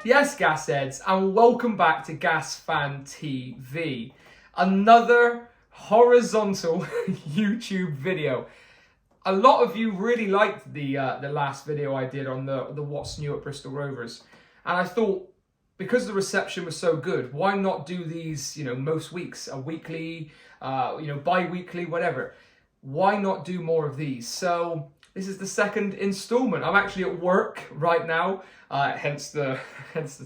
Yes, gas heads, and welcome back to GasFanTV. Another horizontal YouTube video. A lot of you really liked the last video I did on the what's new at Bristol Rovers, and I thought, because the reception was so good, why not do these, most weeks, a weekly, bi-weekly, whatever. Why not do more of these? So this is the second installment. I'm actually at work right now, hence the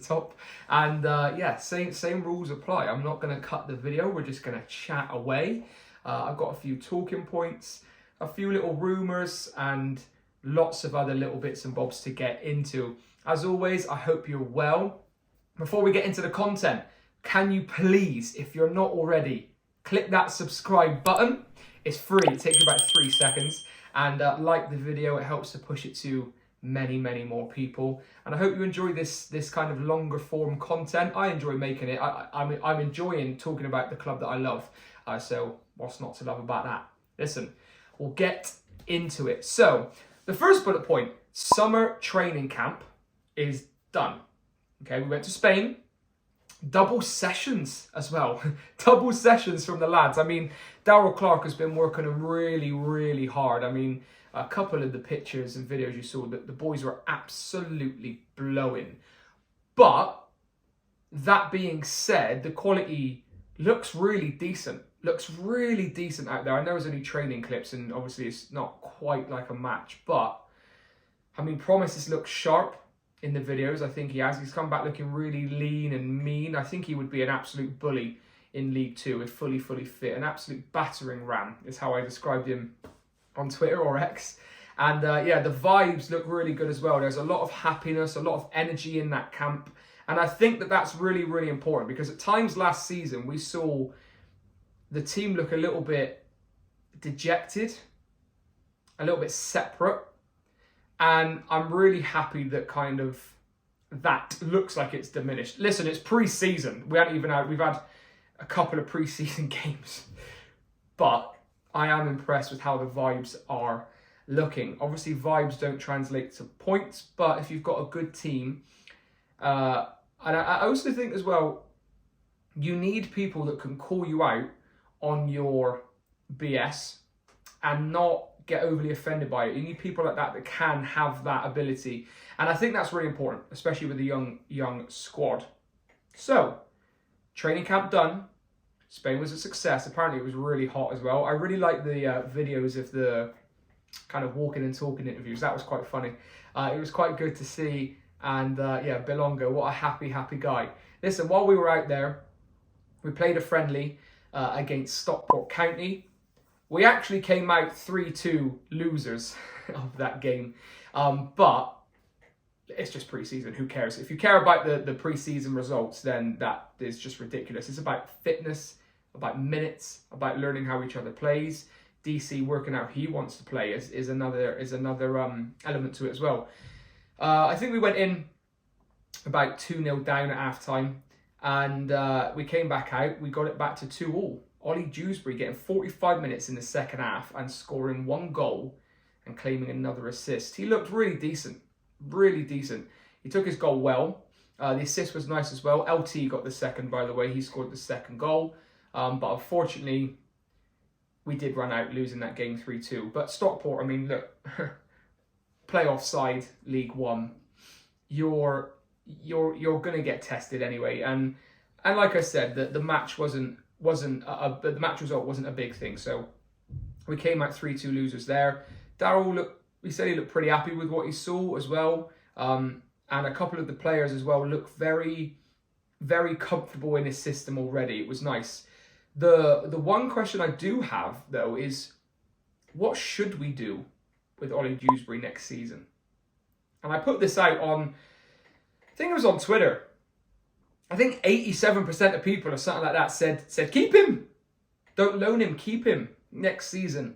top. And same rules apply. I'm not going to cut the video. We're just going to chat away. I've got a few talking points, a few little rumours, and lots of other little bits and bobs to get into. As always, I hope you're well. Before we get into the content, can you please, if you're not already, click that subscribe button. It's free. It takes you about 3 seconds. And like the video. It helps to push it to many, many more people. And I hope you enjoy this kind of longer form content. I enjoy making it. I'm enjoying talking about the club that I love. So what's not to love about that? Listen, we'll get into it. So the first bullet point, summer training camp is done. Okay, we went to Spain. Double sessions as well. Double sessions from the lads. I mean, Darryl Clark has been working really, really hard. I mean, a couple of the pictures and videos you saw, that the boys were absolutely blowing. But that being said, the quality looks really decent. Looks really decent out there. I know it's only training clips and obviously it's not quite like a match, but I mean, Promises looks sharp in the videos. I think he has. He's come back looking really lean and mean. I think he would be an absolute bully in League Two if fully fit. An absolute battering ram is how I described him on Twitter or X. And the vibes look really good as well. There's a lot of happiness, a lot of energy in that camp. And I think that that's really, really important, because at times last season we saw the team look a little bit dejected, a little bit separate. And I'm really happy that kind of that looks like it's diminished. Listen, it's pre-season. We've had a couple of pre-season games, but I am impressed with how the vibes are looking. Obviously, vibes don't translate to points, but if you've got a good team, and I also think as well, you need people that can call you out on your BS and not get overly offended by it. You need people like that can have that ability, and I think that's really important, especially with the young squad. So, training camp done. Spain was a success. Apparently, it was really hot as well. I really like the videos of the kind of walking and talking interviews. That was quite funny. It was quite good to see. And Belongo, what a happy guy. Listen, while we were out there, we played a friendly against Stockport County. We actually came out 3-2 losers of that game. But it's just pre-season. Who cares? If you care about the pre-season results, then that is just ridiculous. It's about fitness, about minutes, about learning how each other plays. DC working out who he wants to play is another element to it as well. I think we went in about 2-0 down at half-time. And we came back out. We got it back to 2-2. Ollie Jonesbury getting 45 minutes in the second half and scoring 1 goal and claiming another assist. He looked really decent. Really decent. He took his goal well. The assist was nice as well. LT got the second, by the way. He scored the second goal. But unfortunately, we did run out, losing that game 3-2. But Stockport, I mean, look, playoff side, League One. You're going to get tested anyway. And like I said, the match the match result wasn't a big thing. So we came out 3-2 losers there. Darryl he said he looked pretty happy with what he saw as well. And a couple of the players as well looked very, very comfortable in his system already. It was nice. The one question I do have, though, is what should we do with Ollie Jonesbury next season? And I put this out on, I think it was on Twitter. I think 87% of people or something like that said keep him. Don't loan him, keep him next season.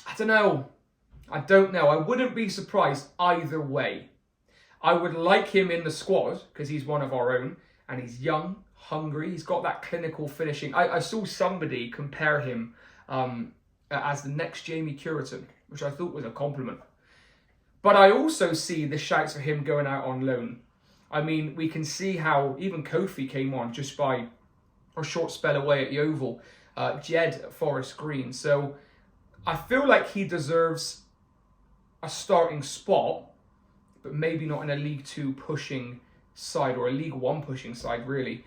I don't know. I wouldn't be surprised either way. I would like him in the squad because he's one of our own and he's young, hungry. He's got that clinical finishing. I saw somebody compare him as the next Jamie Curitan, which I thought was a compliment. But I also see the shouts for him going out on loan. I mean, we can see how even Kofi came on just by a short spell away at the Oval. Jed at Forest Green. So I feel like he deserves a starting spot, but maybe not in a League Two pushing side or a League One pushing side, really.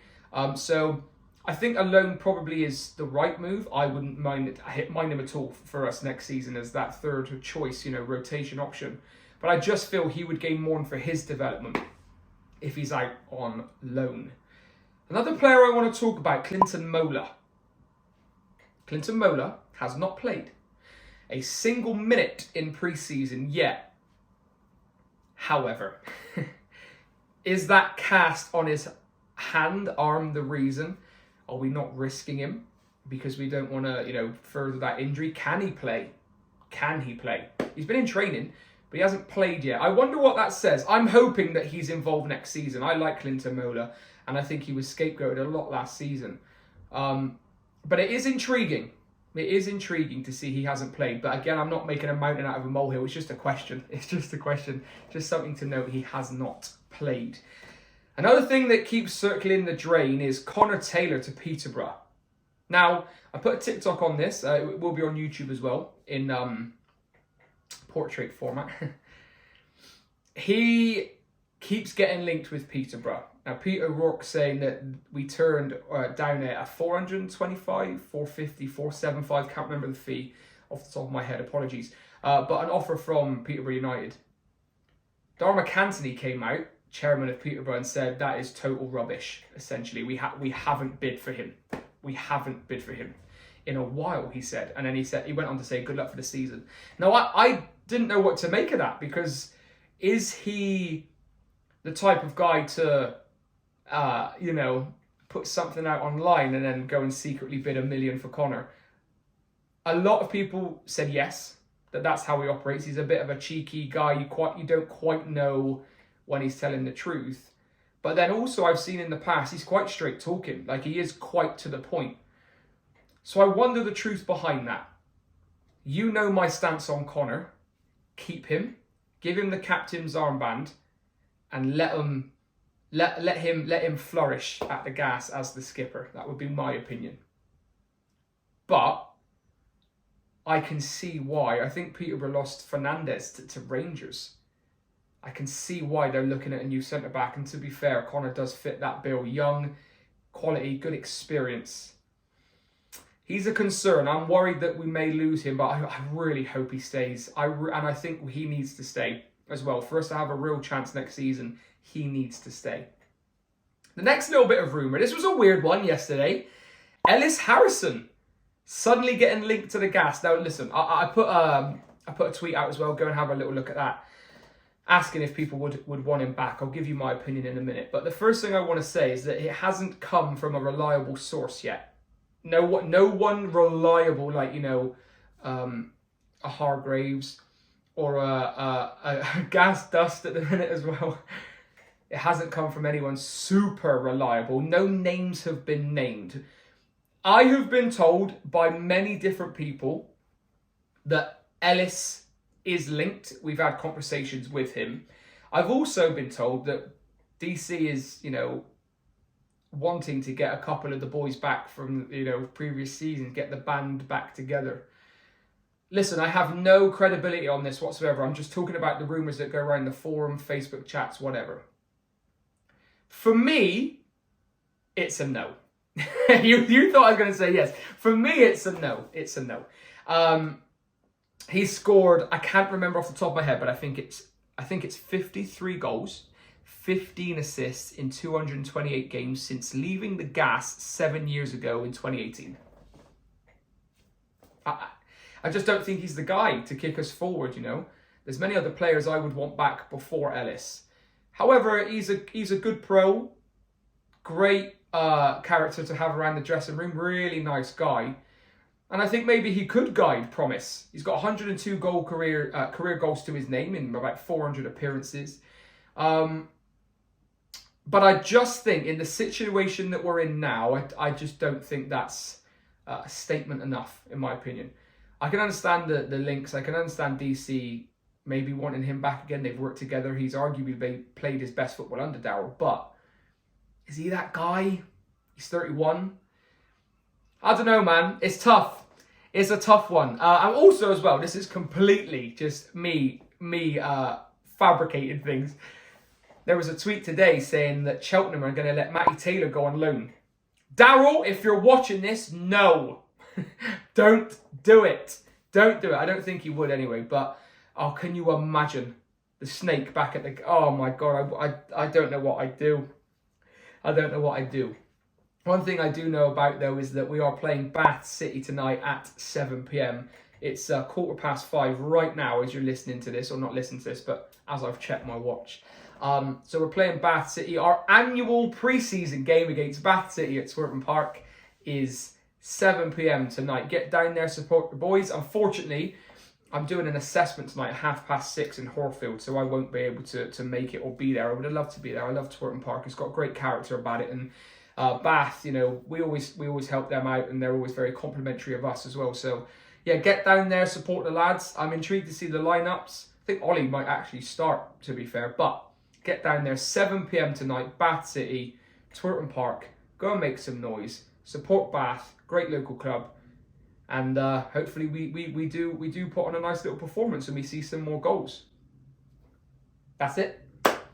So I think a loan probably is the right move. I wouldn't mind him at all for us next season as that third choice, rotation option. But I just feel he would gain more for his development if he's out on loan. Another player I want to talk about, Clinton Mhler. Clinton Mhler has not played a single minute in pre-season yet. However, is that cast on his arm the reason? Are we not risking him because we don't want to, further that injury? Can he play? Can he play? He's been in training, but he hasn't played yet. I wonder what that says. I'm hoping that he's involved next season. I like Clinton Mhler, and I think he was scapegoated a lot last season. But it is intriguing. It is intriguing to see he hasn't played. But again, I'm not making a mountain out of a molehill. It's just a question. It's just a question. Just something to note. He has not played. Another thing that keeps circling the drain is Connor Taylor to Peterborough. Now, I put a TikTok on this. It will be on YouTube as well in portrait format. He keeps getting linked with Peterborough. Now, Peter O'Rourke saying that we turned down at 425, 450, 475, can't remember the fee off the top of my head, apologies. But an offer from Peterborough United. Dara McAntony came out, chairman of Peterborough, and said that is total rubbish, essentially. We haven't bid for him. We haven't bid for him in a while, he said. And then he went on to say, good luck for the season. Now, I didn't know what to make of that, because is he the type of guy to, put something out online and then go and secretly bid $1 million for Connor? A lot of people said yes, that's how he operates. He's a bit of a cheeky guy. You don't quite know when he's telling the truth. But then also I've seen in the past, he's quite straight talking. Like, he is quite to the point. So I wonder the truth behind that. You know my stance on Connor. Keep him. Give him the captain's armband. And let him flourish at the Gas as the skipper. That would be my opinion. But I can see why. I think Peterborough lost Fernandez to Rangers. I can see why they're looking at a new centre-back. And to be fair, Connor does fit that bill. Young, quality, good experience. He's a concern. I'm worried that we may lose him, but I really hope he stays. And I think he needs to stay as well. For us to have a real chance next season, he needs to stay. The next little bit of rumour. This was a weird one yesterday. Ellis Harrison suddenly getting linked to the Gas. Now, listen, I put a tweet out as well. Go and have a little look at that, asking if people would want him back. I'll give you my opinion in a minute. But the first thing I want to say is that it hasn't come from a reliable source yet. No one reliable, like, a Hargraves or a Gas Dust at the minute as well. It hasn't come from anyone super reliable. No names have been named. I have been told by many different people that Ellis is linked. We've had conversations with him. I've also been told that DC is, wanting to get a couple of the boys back from, previous seasons, get the band back together. Listen, I have no credibility on this whatsoever. I'm just talking about the rumours that go around the forum, Facebook chats, whatever. For me, it's a no. you thought I was going to say yes. For me, it's a no. It's a no. He scored, I can't remember off the top of my head, but I think it's 53 goals, 15 assists in 228 games since leaving the Gas 7 years ago in 2018. I just don't think he's the guy to kick us forward, There's many other players I would want back before Ellis. However, he's a good pro, great character to have around the dressing room, really nice guy. And I think maybe he could guide Promise. He's got 102 career goals to his name in about 400 appearances. But I just think in the situation that we're in now, I just don't think that's a statement enough, in my opinion. I can understand the links. I can understand DC maybe wanting him back again. They've worked together. He's arguably played his best football under Daryl. But is he that guy? He's 31. I don't know, man. It's tough. It's a tough one. And also as well, this is completely just me fabricating things. There was a tweet today saying that Cheltenham are going to let Matty Taylor go on loan. Daryl, if you're watching this, no. Don't do it. Don't do it. I don't think he would anyway, but oh, can you imagine the snake back at the... Oh my God, I don't know what I'd do. I don't know what I'd do. One thing I do know about, though, is that we are playing Bath City tonight at 7 p.m. It's 5:15 right now as you're listening to this, or not listening to this, but as I've checked my watch. So we're playing Bath City. Our annual pre-season game against Bath City at Twerton Park is 7 p.m. tonight. Get down there, support the boys. Unfortunately, I'm doing an assessment tonight at 6:30 in Horfield, so I won't be able to make it or be there. I would have loved to be there. I love Twerton Park. It's got great character about it, and Bath, you know, we always help them out, and they're always very complimentary of us as well. So yeah, get down there, support the lads. I'm intrigued to see the lineups. I think Ollie might actually start, to be fair, but get down there, 7 p.m. tonight, Bath City, Twerton Park. Go and make some noise. Support Bath, great local club, and hopefully we do put on a nice little performance and we see some more goals. That's it.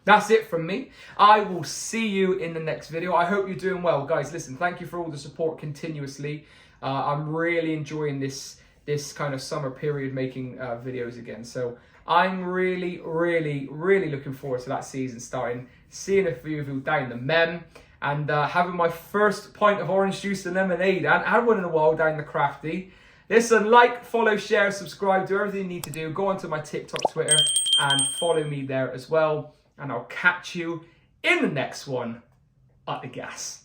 That's it from me. I will see you in the next video. I hope you're doing well, guys. Listen, thank you for all the support continuously. I'm really enjoying this kind of summer period making videos again. So I'm really looking forward to that season starting, seeing a few of you down the Mem, and having my first pint of orange juice and lemonade. I had one in a while down the Crafty. Listen, like, follow, share, subscribe, do everything you need to do. Go onto my TikTok, Twitter, and follow me there as well. And I'll catch you in the next one at the Gas.